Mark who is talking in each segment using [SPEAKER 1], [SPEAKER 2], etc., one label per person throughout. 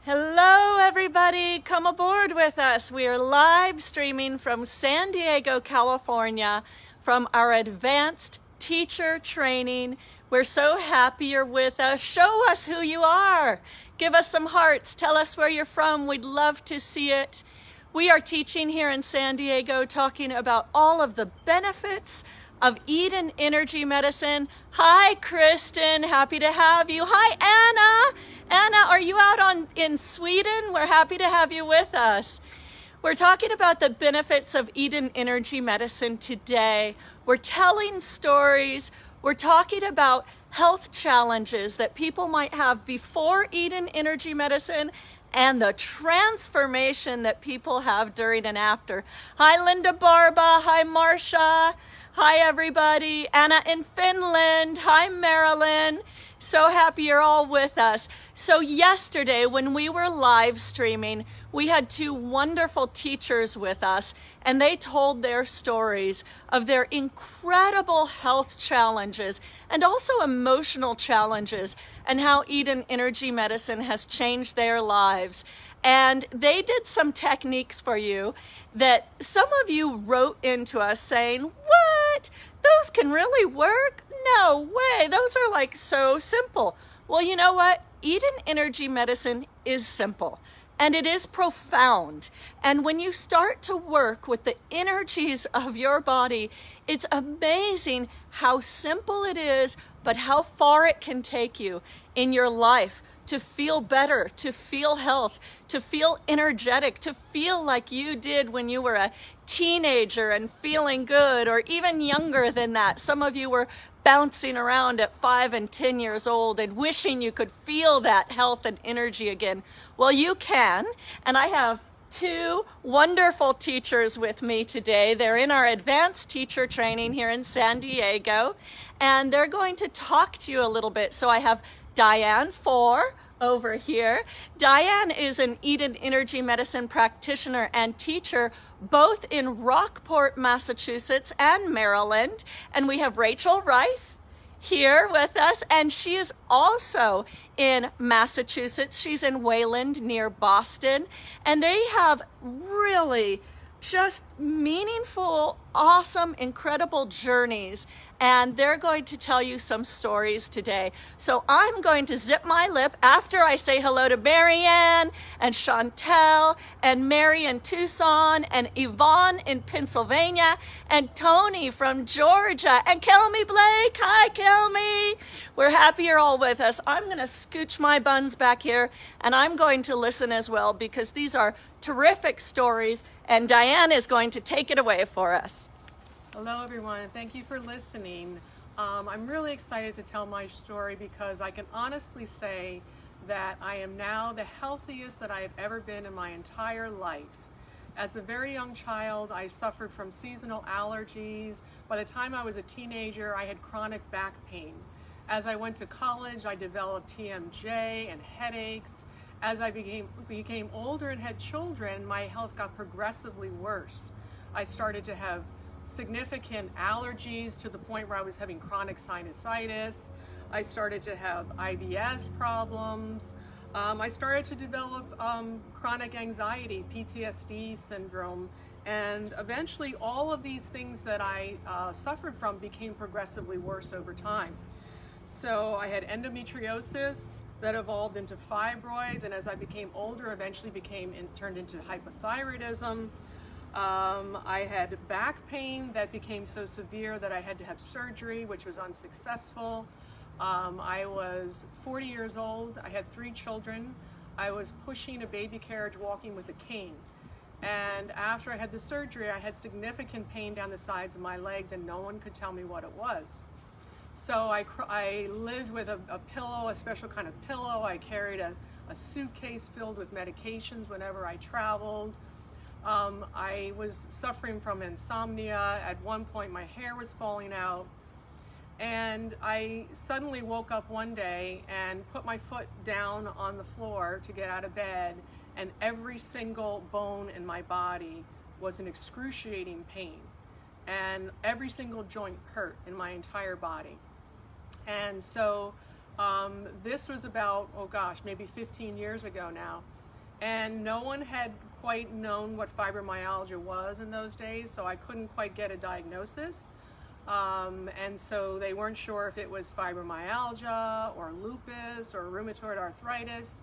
[SPEAKER 1] Hello, everybody. Come aboard with us. We are live streaming from San Diego, California, from our advanced teacher training. We're so happy you're with us. Show us who you are. Give us some hearts. Tell us where you're from. We'd love to see it. We are teaching here in San Diego, talking about all of the benefits of Eden Energy Medicine. Hi, Kristen. Happy to have you. Hi, Anna. Anna, are you out in Sweden? We're happy to have you with us. We're talking about the benefits of Eden Energy Medicine today. We're telling stories. We're talking about health challenges that people might have before Eden Energy Medicine and the transformation that people have during and after. Hi, Linda Barba. Hi, Marsha. Hi, everybody. Anna in Finland. Hi, Marilyn. So happy you're all with us. So yesterday, when we were live streaming, we had two wonderful teachers with us, and they told their stories of their incredible health challenges and also emotional challenges, and how Eden Energy Medicine has changed their lives. And they did some techniques for you that some of you wrote into us saying, "What? Those can really work? No way. Those are like so simple." Well, you know what? Eden Energy Medicine is simple. And it is profound. And when you start to work with the energies of your body, it's amazing how simple it is, but how far it can take you in your life to feel better, to feel health, to feel energetic, to feel like you did when you were a teenager and feeling good, or even younger than that. Some of you were bouncing around at 5 and 10 years old and wishing you could feel that health and energy again. Well, you can, and I have two wonderful teachers with me today. They're in our advanced teacher training here in San Diego, and they're going to talk to you a little bit. So I have Diane over here. Diane is an Eden Energy Medicine practitioner and teacher both in Rockport, Massachusetts and Maryland. And we have Rachel Rice here with us, and she is also in Massachusetts. She's in Wayland near Boston, and they have really just meaningful, awesome, incredible journeys, and they're going to tell you some stories today. So I'm going to zip my lip after I say hello to Marianne and Chantel and Mary in Tucson and Yvonne in Pennsylvania and Tony from Georgia and Kelmy Blake. Hi, Kelmy. We're happy you're all with us. I'm going to scooch my buns back here, and I'm going to listen as well, because these are terrific stories, and Diane is going to take it away for us.
[SPEAKER 2] Hello, everyone, and thank you for listening. I'm really excited to tell my story because I can honestly say that I am now the healthiest that I have ever been in my entire life. As a very young child, I suffered from seasonal allergies. By the time I was a teenager, I had chronic back pain. As I went to college, I developed TMJ and headaches. As I became older and had children, my health got progressively worse. I started to have significant allergies to the point where I was having chronic sinusitis. I started to have IBS problems. I started to develop chronic anxiety, PTSD syndrome, and eventually all of these things that I suffered from became progressively worse over time. So I had endometriosis that evolved into fibroids, and as I became older, eventually turned into hypothyroidism. I had back pain that became so severe that I had to have surgery, which was unsuccessful. I was 40 years old. I had 3 children. I was pushing a baby carriage, walking with a cane. And after I had the surgery, I had significant pain down the sides of my legs, and no one could tell me what it was. So I lived with a pillow, a special kind of pillow. I carried a suitcase filled with medications whenever I traveled. I was suffering from insomnia. At one point, my hair was falling out. And I suddenly woke up one day and put my foot down on the floor to get out of bed, and every single bone in my body was in excruciating pain. And every single joint hurt in my entire body. And so this was about, oh gosh, maybe 15 years ago now. And no one had quite known what fibromyalgia was in those days, so I couldn't quite get a diagnosis. And so they weren't sure if it was fibromyalgia or lupus or rheumatoid arthritis,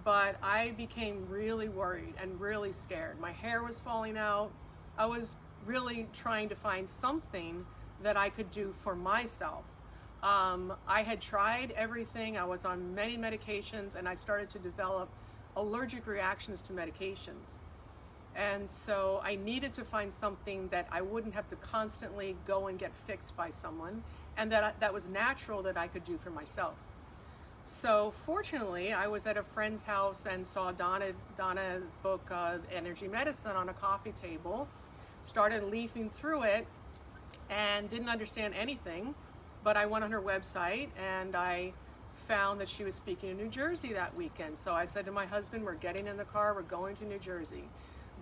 [SPEAKER 2] but I became really worried and really scared. My hair was falling out. I was really trying to find something that I could do for myself. I had tried everything. I was on many medications, and I started to develop allergic reactions to medications. And so I needed to find something that I wouldn't have to constantly go and get fixed by someone, and that was natural, that I could do for myself. So fortunately, I was at a friend's house and saw Donna's book, Energy Medicine, on a coffee table, started leafing through it, and didn't understand anything, but I went on her website and I found that she was speaking in New Jersey that weekend. So I said to my husband, we're getting in the car, we're going to New Jersey.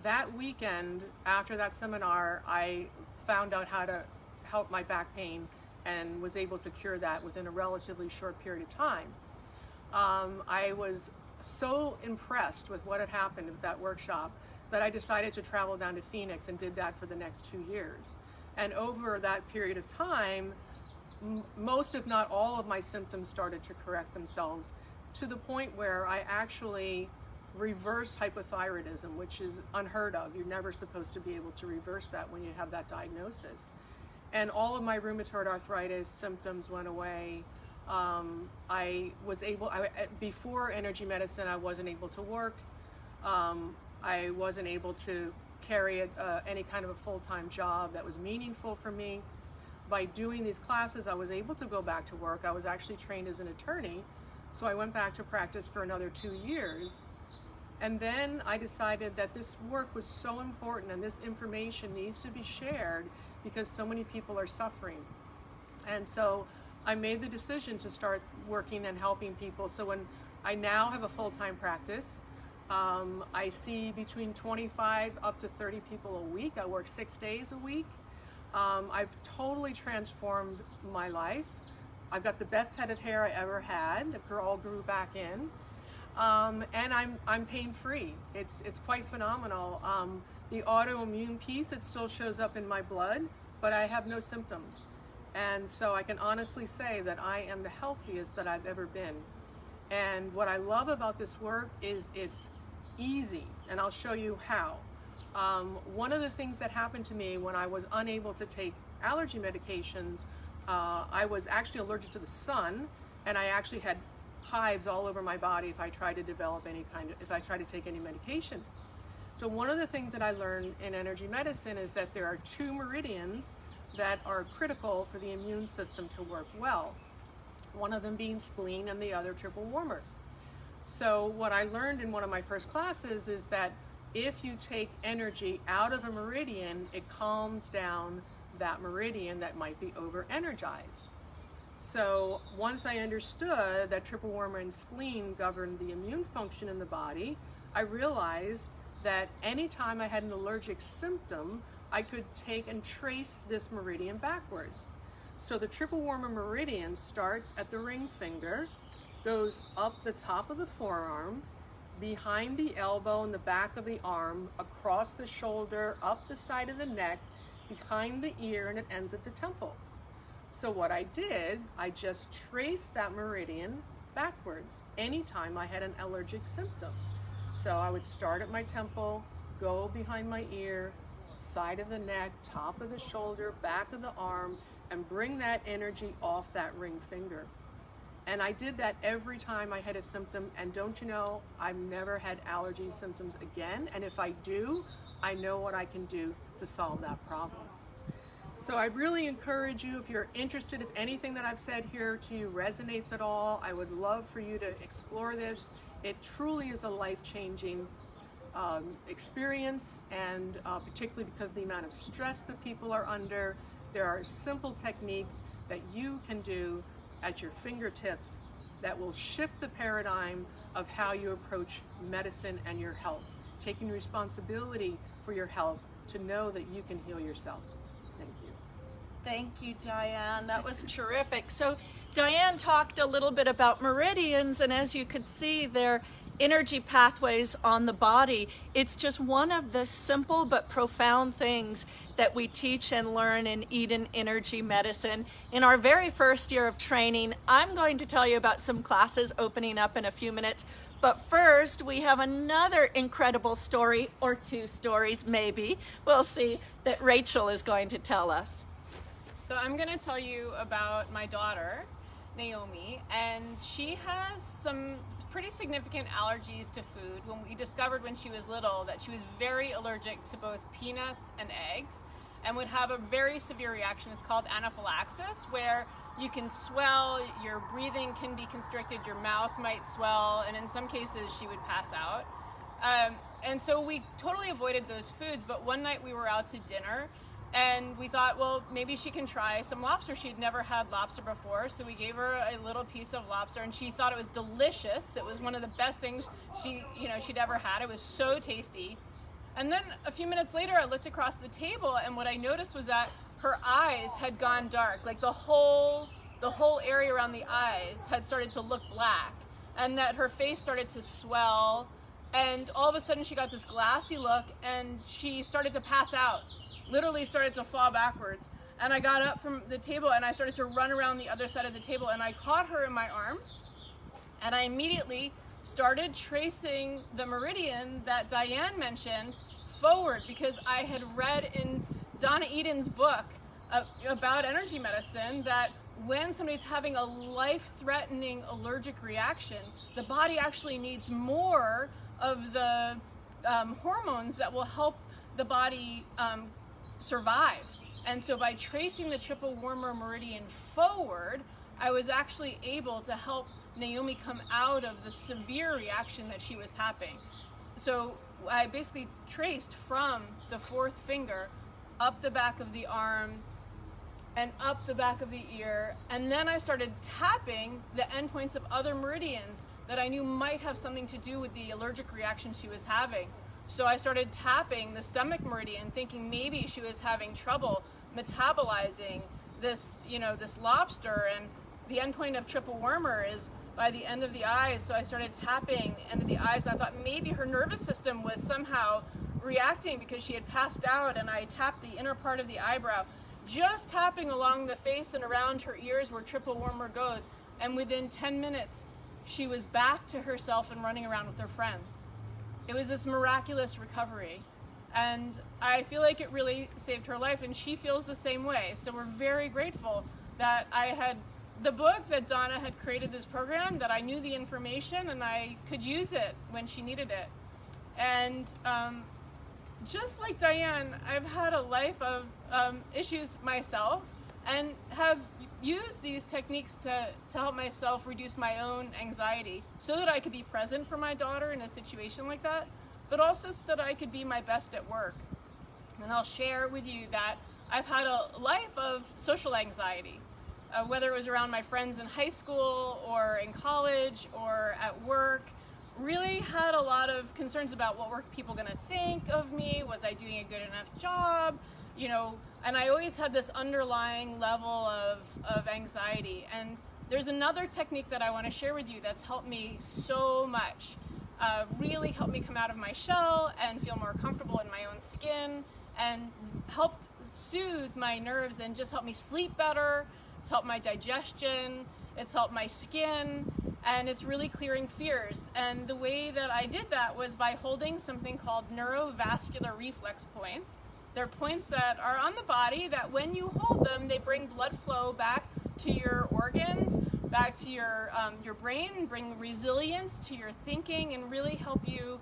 [SPEAKER 2] That weekend, after that seminar, I found out how to help my back pain and was able to cure that within a relatively short period of time. I was so impressed with what had happened at that workshop that I decided to travel down to Phoenix and did that for the next 2 years. And over that period of time, most if not all of my symptoms started to correct themselves, to the point where I actually reversed hypothyroidism, which is unheard of. You're never supposed to be able to reverse that when you have that diagnosis. And all of my rheumatoid arthritis symptoms went away. Before energy medicine, I wasn't able to work. I wasn't able to carry any kind of a full-time job that was meaningful for me. By doing these classes, I was able to go back to work. I was actually trained as an attorney, so I went back to practice for another 2 years. And then I decided that this work was so important and this information needs to be shared because so many people are suffering. And so I made the decision to start working and helping people. So when I now have a full-time practice, I see between 25 up to 30 people a week. I work 6 days a week. I've totally transformed my life. I've got the best head of hair I ever had. It all grew back in. And I'm pain-free. It's quite phenomenal. The autoimmune piece, it still shows up in my blood, but I have no symptoms. And so I can honestly say that I am the healthiest that I've ever been. And what I love about this work is it's easy, and I'll show you how. One of the things that happened to me when I was unable to take allergy medications, I was actually allergic to the sun, and I actually had hives all over my body if I tried to if I tried to take any medication. So one of the things that I learned in energy medicine is that there are 2 meridians that are critical for the immune system to work well. One of them being spleen and the other triple warmer. So what I learned in one of my first classes is that if you take energy out of a meridian, it calms down that meridian that might be over-energized. So once I understood that triple warmer and spleen govern the immune function in the body, I realized that anytime I had an allergic symptom, I could take and trace this meridian backwards. So the triple warmer meridian starts at the ring finger, goes up the top of the forearm, behind the elbow and the back of the arm, across the shoulder, up the side of the neck, behind the ear, and it ends at the temple. So what I did, I just traced that meridian backwards anytime I had an allergic symptom. So I would start at my temple, go behind my ear, side of the neck, top of the shoulder, back of the arm, and bring that energy off that ring finger. And I did that every time I had a symptom, and don't you know, I've never had allergy symptoms again, and if I do, I know what I can do to solve that problem. So I really encourage you, if you're interested, if anything that I've said here to you resonates at all, I would love for you to explore this. It truly is a life-changing experience, and particularly because of the amount of stress that people are under, there are simple techniques that you can do at your fingertips that will shift the paradigm of how you approach medicine and your health, taking responsibility for your health to know that you can heal yourself. Thank you.
[SPEAKER 1] Thank you, Diane. That was terrific. So Diane talked a little bit about meridians, and as you could see, they're energy pathways on the body. It's just one of the simple but profound things that we teach and learn in Eden Energy Medicine. In our very first year of training, I'm going to tell you about some classes opening up in a few minutes. But first, we have another incredible story, or two stories maybe, we'll see, that Rachel is going to tell us.
[SPEAKER 3] So I'm going to tell you about my daughter, Naomi, and she has some pretty significant allergies to food. When we discovered when she was little that she was very allergic to both peanuts and eggs and would have a very severe reaction. It's called anaphylaxis, where you can swell, your breathing can be constricted, your mouth might swell, and in some cases she would pass out. And so we totally avoided those foods, but one night we were out to dinner and we thought, well, maybe she can try some lobster. She'd never had lobster before, so we gave her a little piece of lobster, and she thought it was delicious. It was one of the best things she'd ever had. It was so tasty. And then a few minutes later, I looked across the table, and what I noticed was that her eyes had gone dark. Like the whole area around the eyes had started to look black, and that her face started to swell. And all of a sudden, she got this glassy look, and she started to pass out. Literally started to fall backwards. And I got up from the table and I started to run around the other side of the table, and I caught her in my arms and I immediately started tracing the meridian that Diane mentioned forward, because I had read in Donna Eden's book about energy medicine that when somebody's having a life-threatening allergic reaction, the body actually needs more of the hormones that will help the body survive. And so by tracing the triple warmer meridian forward, I was actually able to help Naomi come out of the severe reaction that she was having. So I basically traced from the fourth finger up the back of the arm and up the back of the ear, and then I started tapping the endpoints of other meridians that I knew might have something to do with the allergic reaction she was having. So I started tapping the stomach meridian, thinking maybe she was having trouble metabolizing this lobster, and the endpoint of triple warmer is by the end of the eyes. So I started tapping the end of the eyes, and I thought maybe her nervous system was somehow reacting because she had passed out, and I tapped the inner part of the eyebrow, just tapping along the face and around her ears where triple warmer goes, and within 10 minutes she was back to herself and running around with her friends. It was this miraculous recovery, and I feel like it really saved her life, and she feels the same way. So we're very grateful that I had the book, that Donna had created this program, that I knew the information and I could use it when she needed it. And just like Diane, I've had a life of issues myself, and have used these techniques to help myself reduce my own anxiety so that I could be present for my daughter in a situation like that, but also so that I could be my best at work. And I'll share with you that I've had a life of social anxiety, whether it was around my friends in high school or in college or at work. Really had a lot of concerns about what were people going to think of me, was I doing a good enough job, and I always had this underlying level of anxiety. And there's another technique that I want to share with you that's helped me so much, really helped me come out of my shell and feel more comfortable in my own skin, and helped soothe my nerves and just helped me sleep better. It's helped my digestion, it's helped my skin, and it's really clearing fears. And the way that I did that was by holding something called neurovascular reflex points. They're points that are on the body that when you hold them, they bring blood flow back to your organs, back to your brain, bring resilience to your thinking, and really help you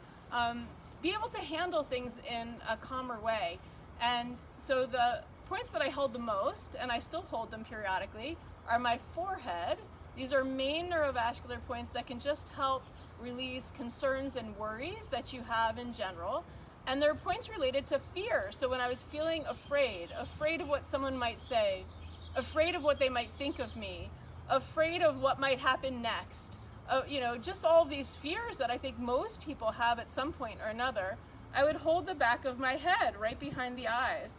[SPEAKER 3] be able to handle things in a calmer way. And so the points that I held the most, and I still hold them periodically, are my forehead. These are main neurovascular points that can just help release concerns and worries that you have in general. And they're points related to fear. So when I was feeling afraid of what someone might say, afraid of what they might think of me, afraid of what might happen next, just all of these fears that I think most people have at some point or another, I would hold the back of my head right behind the eyes.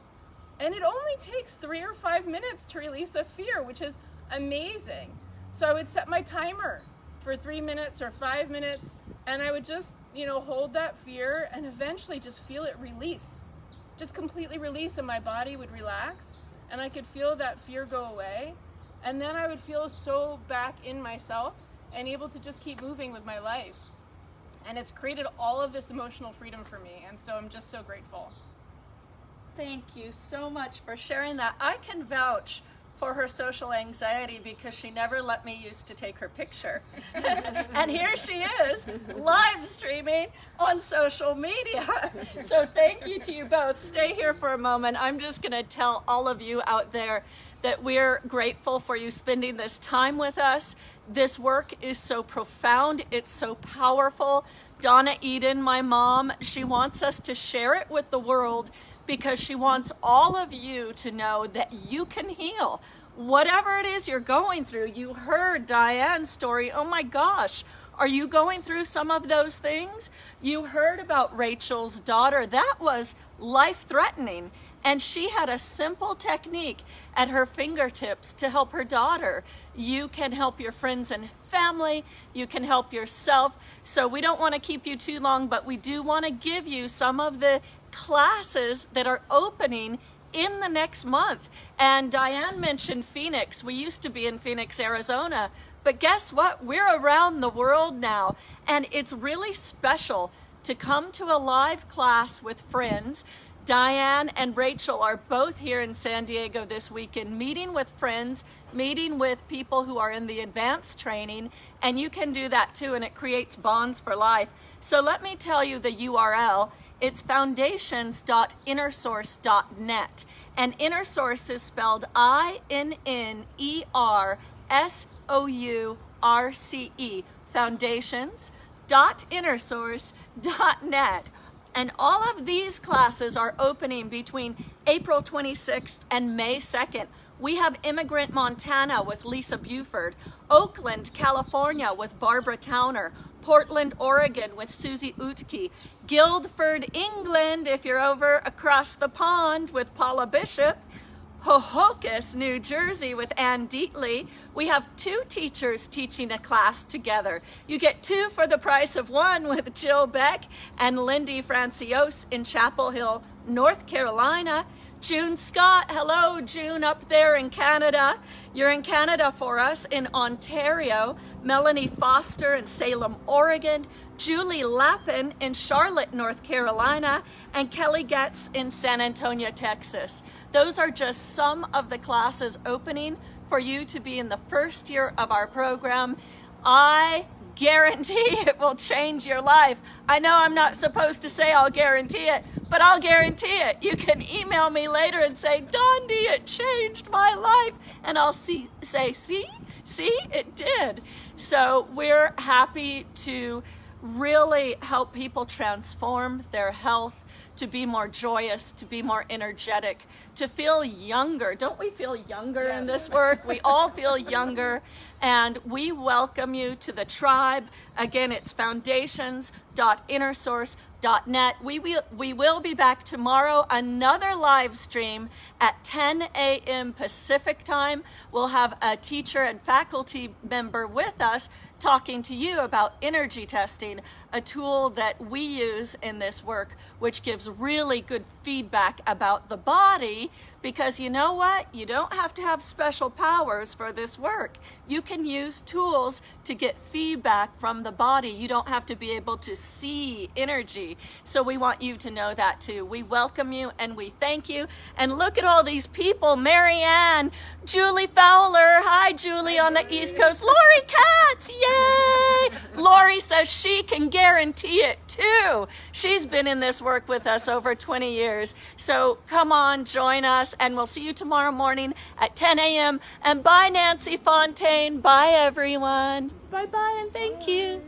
[SPEAKER 3] And it only takes 3 or 5 minutes to release a fear, which is amazing. So I would set my timer for 3 minutes or 5 minutes, And I would just, hold that fear and eventually just feel it release. Just completely release, and my body would relax and I could feel that fear go away. And then I would feel so back in myself and able to just keep moving with my life. And it's created all of this emotional freedom for me. And so I'm just so grateful.
[SPEAKER 1] Thank you so much for sharing that. I can vouch for her social anxiety because she never let me use to take her picture. And here she is, live streaming on social media. So thank you to you both. Stay here for a moment. I'm just going to tell all of you out there that we're grateful for you spending this time with us. This work is so profound. It's so powerful. Donna Eden, my mom, she wants us to share it with the world because she wants all of you to know that you can heal. Whatever it is you're going through, you heard Diane's story. Oh my gosh, are you going through some of those things? You heard about Rachel's daughter. That was life-threatening. And she had a simple technique at her fingertips to help her daughter. You can help your friends and family. You can help yourself. So we don't want to keep you too long, but we do want to give you some of the classes that are opening in the next month. And Diane mentioned Phoenix. We used to be in Phoenix, Arizona, but guess what? We're around the world now, and it's really special to come to a live class with friends. Diane and Rachel are both here in San Diego this weekend, meeting with friends, meeting with people who are in the advanced training, and you can do that too, and it creates bonds for life. So let me tell you the URL. It's foundations.innersource.net, and InnerSource is spelled INNERSOURCE, foundations.innersource.net. And all of these classes are opening between April 26th and May 2nd. We have Immigrant Montana with Lisa Buford, Oakland, California with Barbara Towner, Portland, Oregon with Susie Utke, Guildford, England, if you're over across the pond, with Paula Bishop, Hohokus, New Jersey with Ann Deatley. We have 2 teachers teaching a class together. You get 2 for the price of 1 with Jill Beck and Lindy Francios in Chapel Hill, North Carolina. June Scott, hello June up there in Canada. You're in Canada for us, in Ontario. Melanie Foster in Salem, Oregon. Julie Lappin in Charlotte, North Carolina. And Kelly Getz in San Antonio, Texas. Those are just some of the classes opening for you to be in the first year of our program. I guarantee it will change your life. I know I'm not supposed to say I'll guarantee it, but I'll guarantee it. You can email me later and say, Dondi, it changed my life. And I'll say, see, it did. So we're happy to really help people transform their health, to be more joyous, to be more energetic, to feel younger. Don't we feel younger in this work? We all feel younger, and we welcome you to the tribe. Again, it's foundations.innersource.net. We will be back tomorrow, another live stream at 10 a.m. Pacific time. We'll have a teacher and faculty member with us talking to you about energy testing, a tool that we use in this work, which gives really good feedback about the body, because you know what? You don't have to have special powers for this work. You can use tools to get feedback from the body. You don't have to be able to see energy. So we want you to know that too. We welcome you and we thank you. And look at all these people. Marianne, Julie Fowler. Hi, Julie on the East Coast. Lori Katz, yay! Lori says she can guarantee it too. She's been in this work with us over 20 years. So come on, join us, and we'll see you tomorrow morning at 10 a.m. And bye, Nancy Fontaine. Bye, everyone. Bye-bye, and thank you.